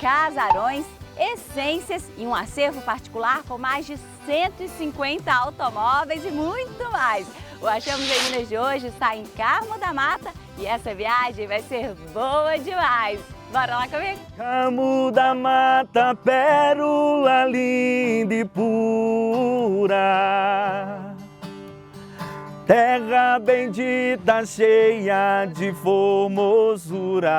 casarões, essências e um acervo particular com mais de 150 automóveis e muito mais. O Achamos em Minas de hoje está em Carmo da Mata e essa viagem vai ser boa demais. Bora lá comigo? Carmo da Mata, pérola linda e pura, terra bendita, cheia de formosura.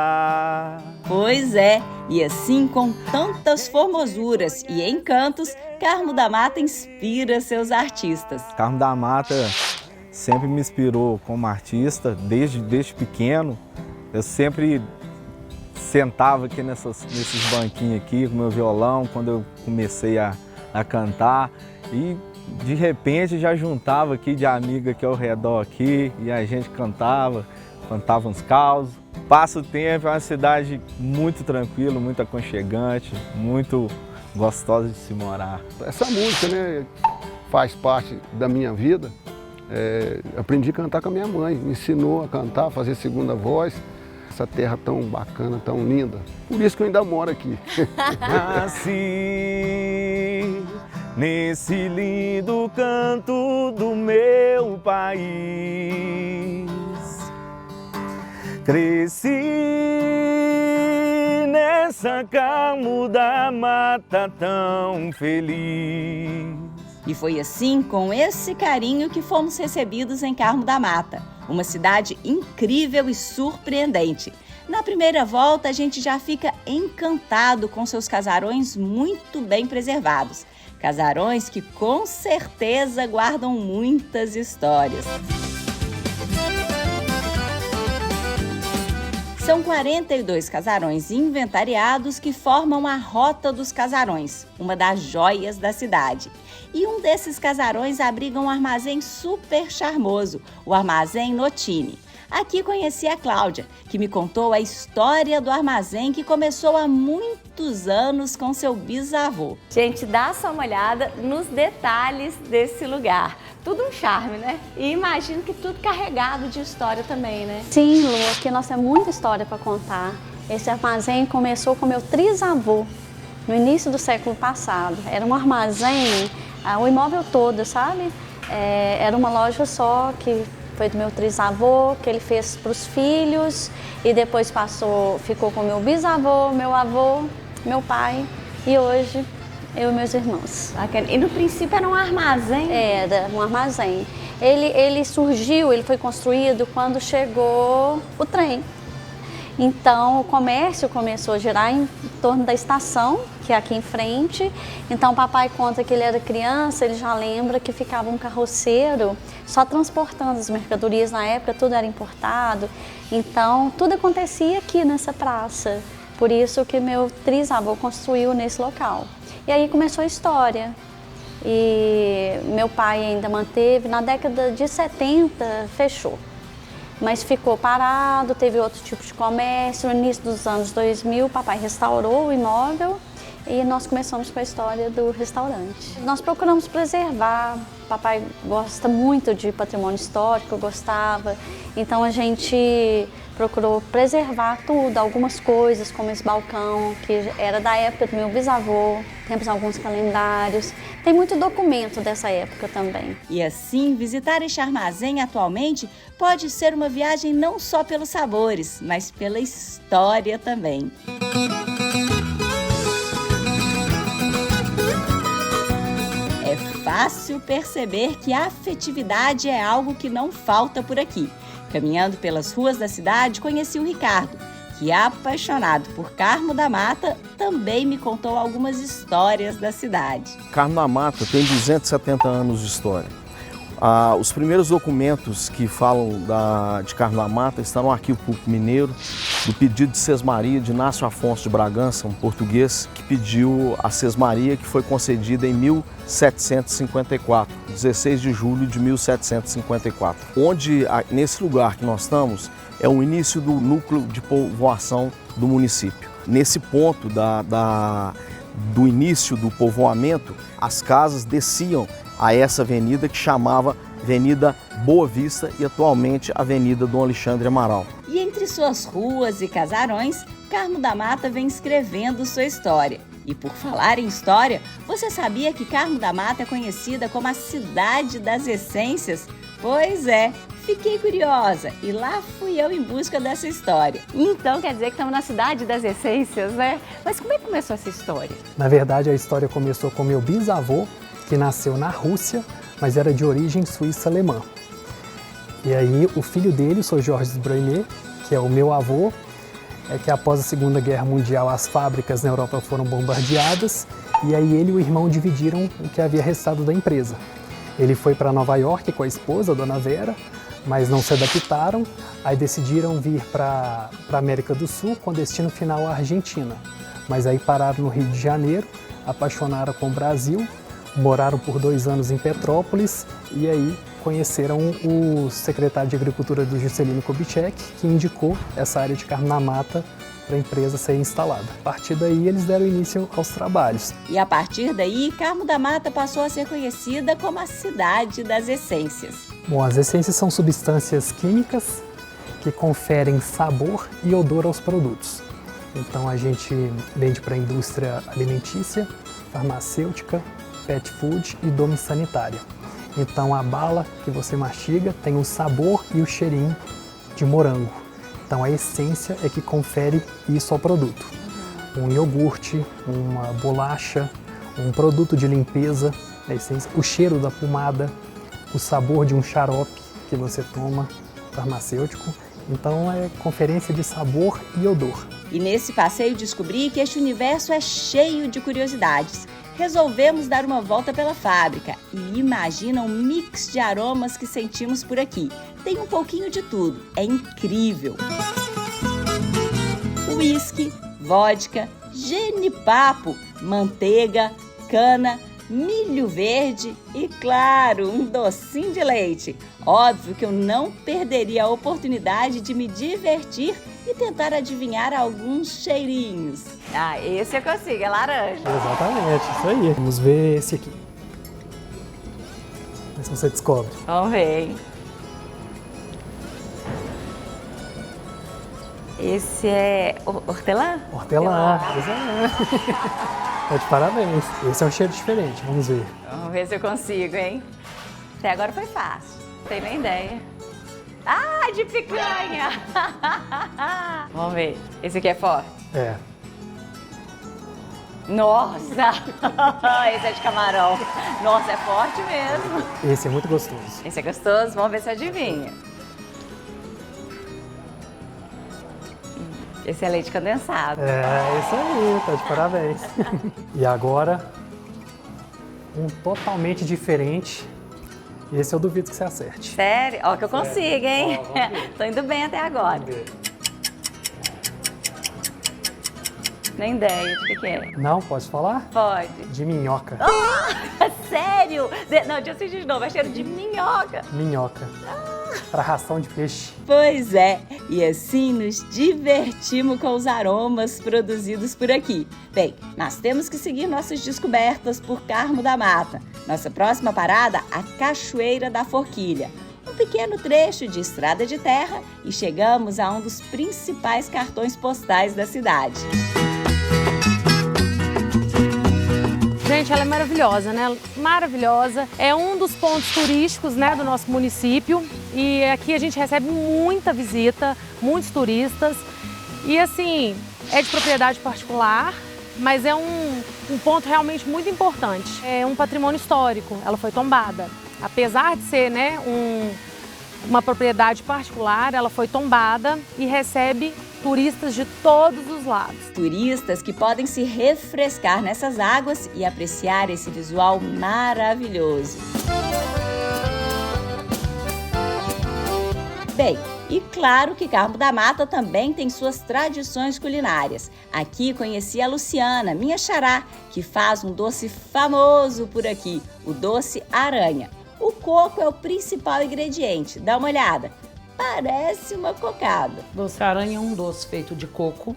Pois é, e assim com tantas formosuras e encantos, Carmo da Mata inspira seus artistas. Carmo da Mata sempre me inspirou como artista, desde pequeno. Eu sempre sentava aqui nesses banquinhos aqui com meu violão, quando eu comecei a cantar. E de repente já juntava aqui de amigo aqui ao redor aqui e a gente cantava uns causos. Passa o tempo, é uma cidade muito tranquila, muito aconchegante, muito gostosa de se morar. Essa música, né, faz parte da minha vida. Aprendi a cantar com a minha mãe, me ensinou a cantar, a fazer segunda voz. Essa terra tão bacana, tão linda. Por isso que eu ainda moro aqui. Nasci nesse lindo canto do meu país, cresci nessa Carmo da Mata tão feliz. E foi assim, com esse carinho, que fomos recebidos em Carmo da Mata, uma cidade incrível e surpreendente. Na primeira volta, a gente já fica encantado com seus casarões muito bem preservados. Casarões que com certeza guardam muitas histórias. São 42 casarões inventariados que formam a Rota dos Casarões, uma das joias da cidade. E um desses casarões abriga um armazém super charmoso, o Armazém Notini. Aqui conheci a Cláudia, que me contou a história do armazém que começou há muitos anos com seu bisavô. Gente, dá só uma olhada nos detalhes desse lugar. Tudo um charme, né? E imagino que tudo carregado de história também, né? Sim, Lu, aqui nós temos muita história para contar. Esse armazém começou com meu trisavô, no início do século passado. Era um armazém, o imóvel todo, sabe? Era uma loja só que foi do meu trisavô, que ele fez para os filhos e depois ficou com meu bisavô, meu avô, meu pai e hoje eu e meus irmãos. E no princípio era um armazém? Era um armazém. Ele surgiu, ele foi construído quando chegou o trem. Então o comércio começou a girar em torno da estação, que é aqui em frente. Então o papai conta que ele era criança, ele já lembra que ficava um carroceiro só transportando as mercadorias. Na época tudo era importado, então tudo acontecia aqui nessa praça. Por isso que meu trisavô construiu nesse local. E aí começou a história. E meu pai ainda manteve, na década de 70 fechou. Mas ficou parado, teve outro tipo de comércio. No início dos anos 2000, o papai restaurou o imóvel e nós começamos com a história do restaurante. Nós procuramos preservar, o papai gosta muito de patrimônio histórico, eu gostava, então a gente procurou preservar tudo, algumas coisas, como esse balcão, que era da época do meu bisavô, temos alguns calendários, tem muito documento dessa época também. E assim, visitar este armazém atualmente pode ser uma viagem não só pelos sabores, mas pela história também. É fácil perceber que a afetividade é algo que não falta por aqui. Caminhando pelas ruas da cidade, conheci o Ricardo, que, apaixonado por Carmo da Mata, também me contou algumas histórias da cidade. Carmo da Mata tem 270 anos de história. Os primeiros documentos que falam de Carmo da Mata estão no Arquivo Público Mineiro, do pedido de Sesmaria de Inácio Afonso de Bragança, um português, que pediu a Sesmaria, que foi concedida em 1754, 16 de julho de 1754. Onde, nesse lugar que nós estamos, é o início do núcleo de povoação do município. Nesse ponto do início do povoamento, as casas desciam a essa avenida que chamava Avenida Boa Vista e atualmente Avenida Dom Alexandre Amaral. E entre suas ruas e casarões, Carmo da Mata vem escrevendo sua história. E por falar em história, você sabia que Carmo da Mata é conhecida como a cidade das essências? Pois é, fiquei curiosa e lá fui eu em busca dessa história. Então quer dizer que estamos na cidade das essências, né? Mas como é que começou essa história? Na verdade, a história começou com meu bisavô, que nasceu na Rússia, mas era de origem suíça-alemã. E aí o filho dele, o Sr. Georges Breumer, que é o meu avô, é que após a Segunda Guerra Mundial as fábricas na Europa foram bombardeadas e aí ele e o irmão dividiram o que havia restado da empresa. Ele foi para Nova York com a esposa, a Dona Vera, mas não se adaptaram, aí decidiram vir para a América do Sul com destino final à Argentina. Mas aí pararam no Rio de Janeiro, apaixonaram com o Brasil, moraram por 2 anos em Petrópolis e aí conheceram o secretário de Agricultura do Juscelino Kubitschek, que indicou essa área de Carmo da Mata para a empresa ser instalada. A partir daí, eles deram início aos trabalhos. E a partir daí, Carmo da Mata passou a ser conhecida como a cidade das essências. Bom, as essências são substâncias químicas que conferem sabor e odor aos produtos. Então, a gente vende para a indústria alimentícia, farmacêutica, pet food e dome sanitária. Então a bala que você mastiga tem o sabor e o cheirinho de morango. Então a essência é que confere isso ao produto. Um iogurte, uma bolacha, um produto de limpeza, a essência, o cheiro da pomada, o sabor de um xarope que você toma, farmacêutico. Então é conferência de sabor e odor. E nesse passeio descobri que este universo é cheio de curiosidades. Resolvemos dar uma volta pela fábrica e imagina um mix de aromas que sentimos por aqui. Tem um pouquinho de tudo, é incrível! Uísque, vodka, genipapo, manteiga, cana, milho verde e, claro, um docinho de leite. Óbvio que eu não perderia a oportunidade de me divertir e tentar adivinhar alguns cheirinhos. Ah, esse eu consigo, é laranja. Exatamente, isso aí. Vamos ver esse aqui. Vê se você descobre. Vamos ver. Esse é hortelã? Hortelã, exatamente. Tá de parabéns. Esse é um cheiro diferente, vamos ver. Vamos ver se eu consigo, hein? Até agora foi fácil, não tenho nem ideia. Ah, de picanha! Vamos ver. Esse aqui é forte? É. Nossa! Esse é de camarão. Nossa, é forte mesmo. Esse é muito gostoso. Esse é gostoso, vamos ver se adivinha. Esse é leite condensado. É, isso aí, tá de parabéns. E agora, um totalmente diferente. Esse eu duvido que você acerte. Sério? Ó que eu consigo, hein? Tô indo bem até agora. Nem ideia de que é. Não, pode falar? Pode. De minhoca. Sério? Não, deixa eu assistir de novo. É cheiro de minhoca. Minhoca. Para ração de peixe. Pois é, e assim nos divertimos com os aromas produzidos por aqui. Bem, nós temos que seguir nossas descobertas por Carmo da Mata. Nossa próxima parada, a Cachoeira da Forquilha. Um pequeno trecho de estrada de terra e chegamos a um dos principais cartões postais da cidade. Gente, ela é maravilhosa, né? Maravilhosa. É um dos pontos turísticos, né, do nosso município. E aqui a gente recebe muita visita, muitos turistas. E assim, é de propriedade particular, mas é um ponto realmente muito importante. É um patrimônio histórico, ela foi tombada. Apesar de ser, né, uma propriedade particular, ela foi tombada e recebe turistas de todos os lados. Turistas que podem se refrescar nessas águas e apreciar esse visual maravilhoso. Bem, e claro que Carmo da Mata também tem suas tradições culinárias. Aqui conheci a Luciana, minha xará, que faz um doce famoso por aqui, o doce aranha. O coco é o principal ingrediente, dá uma olhada. Parece uma cocada. Doce aranha é um doce feito de coco,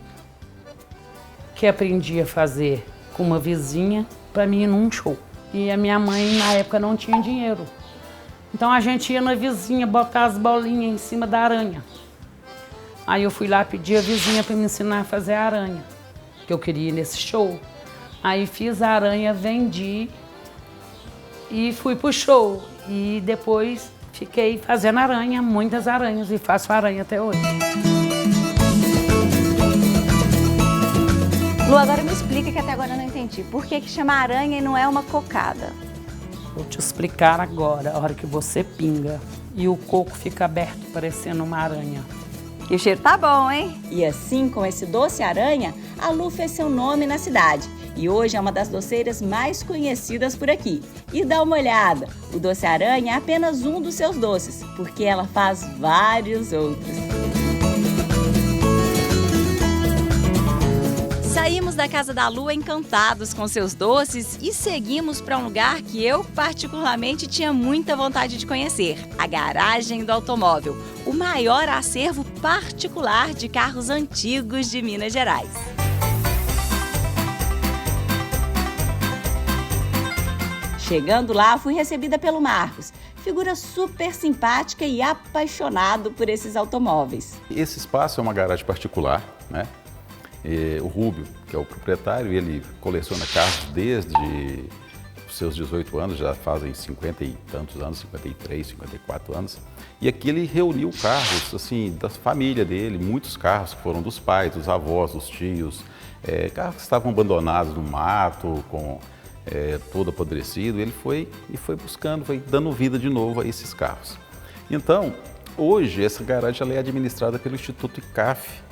que aprendi a fazer com uma vizinha para mim num show. E a minha mãe, na época, não tinha dinheiro. Então a gente ia na vizinha botar as bolinhas em cima da aranha. Aí eu fui lá pedir a vizinha para me ensinar a fazer aranha, que eu queria ir nesse show. Aí fiz a aranha, vendi e fui pro show. E depois fiquei fazendo aranha, muitas aranhas, e faço aranha até hoje. Lu, agora me explica, que até agora eu não entendi. Por que chama aranha e não é uma cocada? Vou te explicar agora, a hora que você pinga e o coco fica aberto, parecendo uma aranha. E o cheiro tá bom, hein? E assim, com esse doce aranha, a Lu fez seu nome na cidade. E hoje é uma das doceiras mais conhecidas por aqui. E dá uma olhada, o doce aranha é apenas um dos seus doces, porque ela faz vários outros. Saímos da casa da Lu encantados com seus doces e seguimos para um lugar que eu particularmente tinha muita vontade de conhecer, a Garagem do Automóvel, o maior acervo particular de carros antigos de Minas Gerais. Chegando lá, fui recebida pelo Marcos, figura super simpática e apaixonado por esses automóveis. Esse espaço é uma garagem particular, né? O Rúbio, que é o proprietário, ele coleciona carros desde os seus 18 anos, já fazem 50 e tantos anos, 53, 54 anos. E aqui ele reuniu carros, assim, da família dele, muitos carros que foram dos pais, dos avós, dos tios, carros que estavam abandonados no mato, todo apodrecido. Ele foi buscando, foi dando vida de novo a esses carros. Então, hoje, essa garagem ela é administrada pelo Instituto ICAF.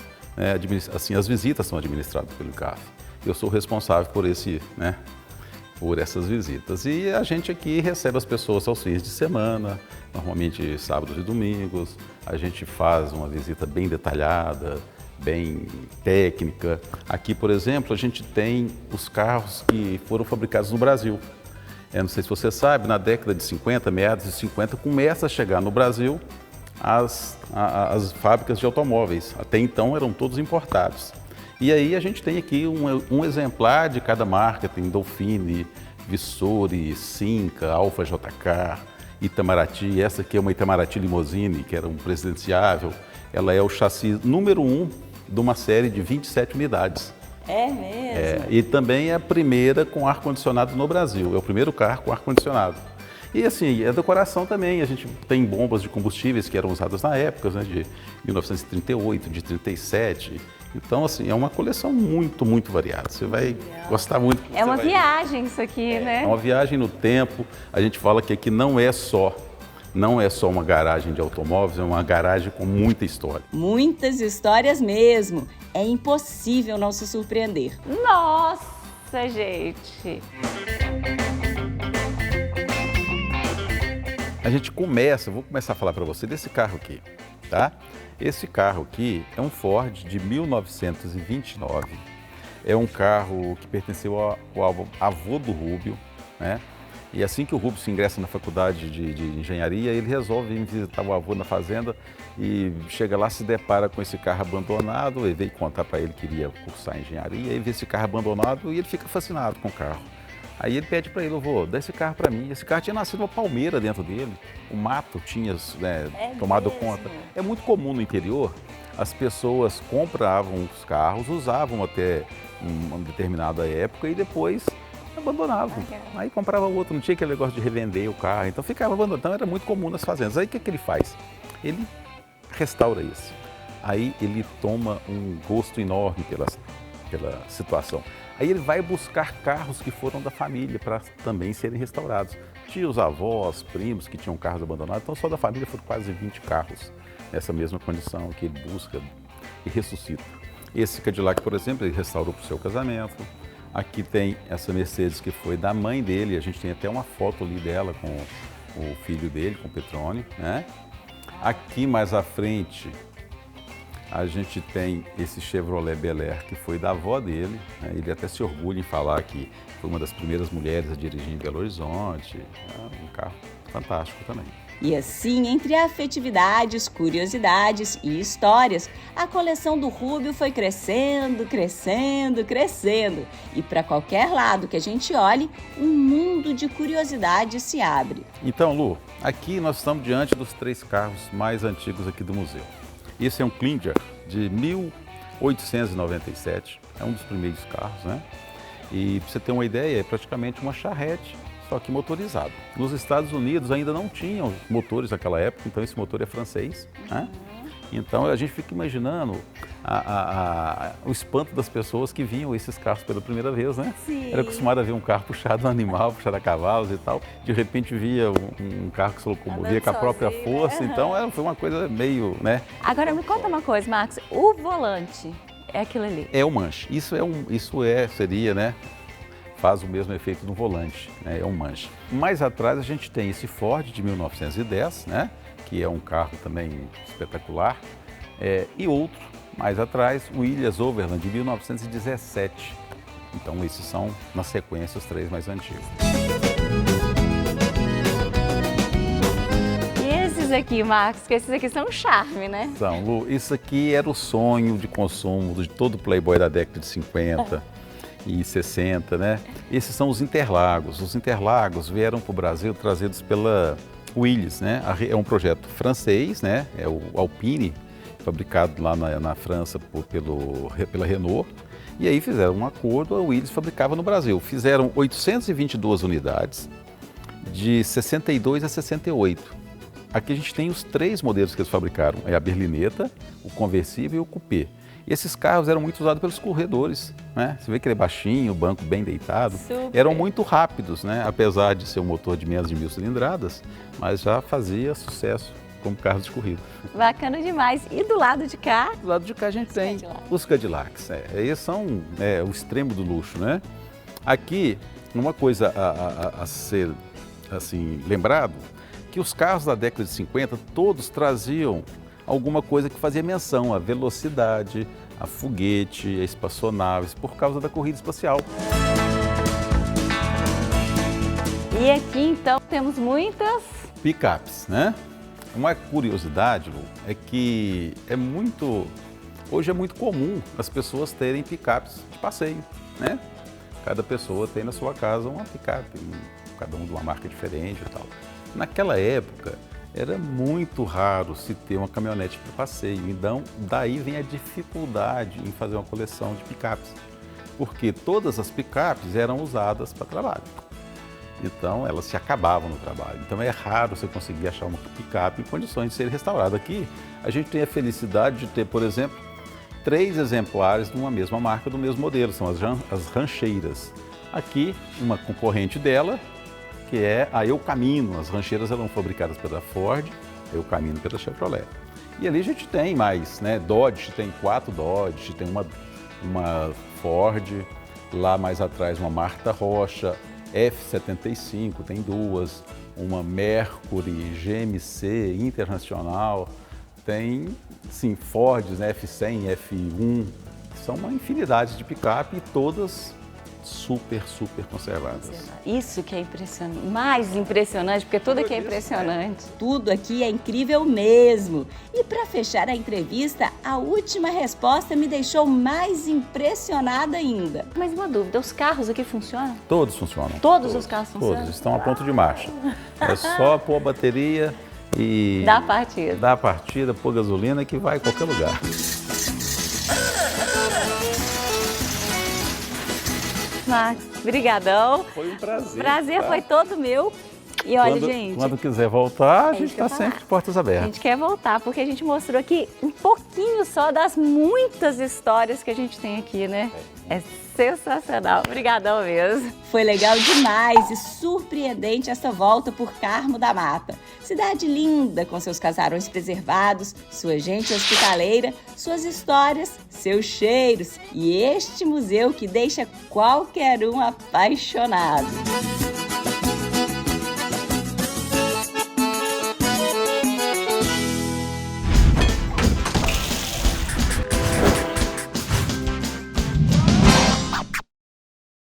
Assim, as visitas são administradas pelo ICAF. Eu sou responsável por essas visitas. E a gente aqui recebe as pessoas aos fins de semana, normalmente sábados e domingos. A gente faz uma visita bem detalhada, bem técnica. Aqui, por exemplo, a gente tem os carros que foram fabricados no Brasil. Não sei se você sabe, na década de 50, meados de 50, começa a chegar no Brasil as fábricas de automóveis. Até então eram todos importados. E aí a gente tem aqui um exemplar de cada marca, tem Dolphine, Vissori, Cinca, Alfa JK, Itamaraty. Essa aqui é uma Itamaraty Limousine, que era um presidenciável. Ela é o chassi número 1 de uma série de 27 unidades. É mesmo? E também é a primeira com ar-condicionado no Brasil. É o primeiro carro com ar-condicionado. E assim, a decoração também, a gente tem bombas de combustíveis que eram usadas na época, de 1938, de 37. Então, assim, é uma coleção muito, muito variada. Você vai gostar muito. É uma viagem isso aqui, né? É uma viagem no tempo. A gente fala que aqui não é só uma garagem de automóveis, é uma garagem com muita história. Muitas histórias mesmo. É impossível não se surpreender. Nossa, gente! A gente vou começar a falar para você desse carro aqui, tá? Esse carro aqui é um Ford de 1929. É um carro que pertenceu ao avô do Rúbio, né? E assim que o Rúbio se ingressa na faculdade de engenharia, ele resolve ir visitar o avô na fazenda e chega lá, se depara com esse carro abandonado. Ele veio contar para ele que iria cursar engenharia, e vê esse carro abandonado e ele fica fascinado com o carro. Aí ele pede para ele: vô, dá esse carro para mim. Esse carro tinha nascido uma palmeira dentro dele, o mato tinha tomado conta. É muito comum no interior, as pessoas compravam os carros, usavam até uma determinada época e depois abandonavam. Aí comprava outro, não tinha aquele negócio de revender o carro, então ficava abandonado. Então era muito comum nas fazendas. Aí o que ele faz? Ele restaura isso. Aí ele toma um gosto enorme pela situação. Aí ele vai buscar carros que foram da família para também serem restaurados. Tinha os avós, primos que tinham carros abandonados, então só da família foram quase 20 carros nessa mesma condição que ele busca e ressuscita. Esse Cadillac, por exemplo, ele restaurou para o seu casamento. Aqui tem essa Mercedes que foi da mãe dele, a gente tem até uma foto ali dela com o filho dele, com o Petrônio, né? Aqui mais à frente a gente tem esse Chevrolet Bel Air, que foi da avó dele, né? Ele até se orgulha em falar que foi uma das primeiras mulheres a dirigir em Belo Horizonte. É um carro fantástico também. E assim, entre afetividades, curiosidades e histórias, a coleção do Rúbio foi crescendo, crescendo, crescendo. E para qualquer lado que a gente olhe, um mundo de curiosidades se abre. Então, Lu, aqui nós estamos diante dos 3 carros mais antigos aqui do museu. Esse é um Klinger de 1897, é um dos primeiros carros, né? E para você ter uma ideia, é praticamente uma charrete, só que motorizado. Nos Estados Unidos ainda não tinham motores naquela época, então esse motor é francês, né? Então a gente fica imaginando o espanto das pessoas que viam esses carros pela primeira vez, né? Sim. Era acostumado a ver um carro puxado a animal, puxado a cavalos e tal. De repente via um carro que se locomovia com a própria força, então foi uma coisa meio, né? Agora me conta uma coisa, Marcos, o volante é aquilo ali? É o manche. Seria, né? Faz o mesmo efeito do volante, né? É um manche. Mais atrás a gente tem esse Ford de 1910, né? Que é um carro também espetacular, e outro, mais atrás, o Willys Overland de 1917. Então esses são, na sequência, os 3 mais antigos. E esses aqui, Marcos, que esses aqui são um charme, né? São, Lu, isso aqui era o sonho de consumo de todo playboy da década de 50 e 60, né? Esses são os Interlagos. Os Interlagos vieram para o Brasil trazidos pela Willys, né? É um projeto francês, né? É o Alpine, fabricado lá na França pela Renault. E aí fizeram um acordo, a Willys fabricava no Brasil. Fizeram 822 unidades, de 62 a 68. Aqui a gente tem os 3 modelos que eles fabricaram, é a berlineta, o conversível e o coupé. E esses carros eram muito usados pelos corredores, né? Você vê que ele é baixinho, o banco bem deitado. Super. Eram muito rápidos, né? Apesar de ser um motor de menos de 1000 cilindradas, mas já fazia sucesso como carro de corrida. Bacana demais. E do lado de cá? Do lado de cá a gente tem os Cadillacs. Eles são o extremo do luxo, né? Aqui, uma coisa a ser assim, lembrado, que os carros da década de 50 todos traziam alguma coisa que fazia menção à velocidade, a foguete, a espaçonaves, por causa da corrida espacial. E aqui, então, temos muitas Picapes, né? Uma curiosidade, Lu, é que hoje é muito comum as pessoas terem picapes de passeio, né? Cada pessoa tem na sua casa uma picape, cada um de uma marca diferente e tal. Naquela época, era muito raro se ter uma caminhonete para passeio, então daí vem a dificuldade em fazer uma coleção de picapes, porque todas as picapes eram usadas para trabalho, então elas se acabavam no trabalho, então é raro você conseguir achar uma picape em condições de ser restaurada. Aqui a gente tem a felicidade de ter, por exemplo, 3 exemplares de uma mesma marca, do mesmo modelo, são as rancheiras. Aqui uma concorrente dela, que é a Eu Camino. As rancheiras eram fabricadas pela Ford, Eu Camino pela Chevrolet. E ali a gente tem mais, né? Dodge, tem 4 Dodge, tem uma Ford, lá mais atrás uma Marta Rocha, F75, tem 2, uma Mercury, GMC, Internacional, tem, sim, Fords, né? F100, F1, são uma infinidade de picape e todas super conservadas. Isso que é impressionante, mais impressionante, porque tudo aqui é impressionante. Tudo aqui é incrível mesmo. E para fechar a entrevista, a última resposta me deixou mais impressionada ainda. Mas uma dúvida, os carros aqui funcionam? Todos funcionam. Todos os carros funcionam? Todos, estão a ponto de marcha. É só pôr a bateria e... Dá partida. Dá partida, pôr gasolina que vai em qualquer lugar. Marcos, brigadão. Foi um prazer. Prazer tá? foi todo meu. E olha, gente... Quando quiser voltar, a gente está sempre de portas A abertas. gente quer voltar, porque a gente mostrou aqui um pouquinho só das muitas histórias que a gente tem aqui, né? É sensacional. Obrigadão mesmo. Foi legal demais e surpreendente essa volta por Carmo da Mata. Cidade linda, com seus casarões preservados, sua gente hospitaleira, suas histórias, seus cheiros e este museu que deixa qualquer um apaixonado.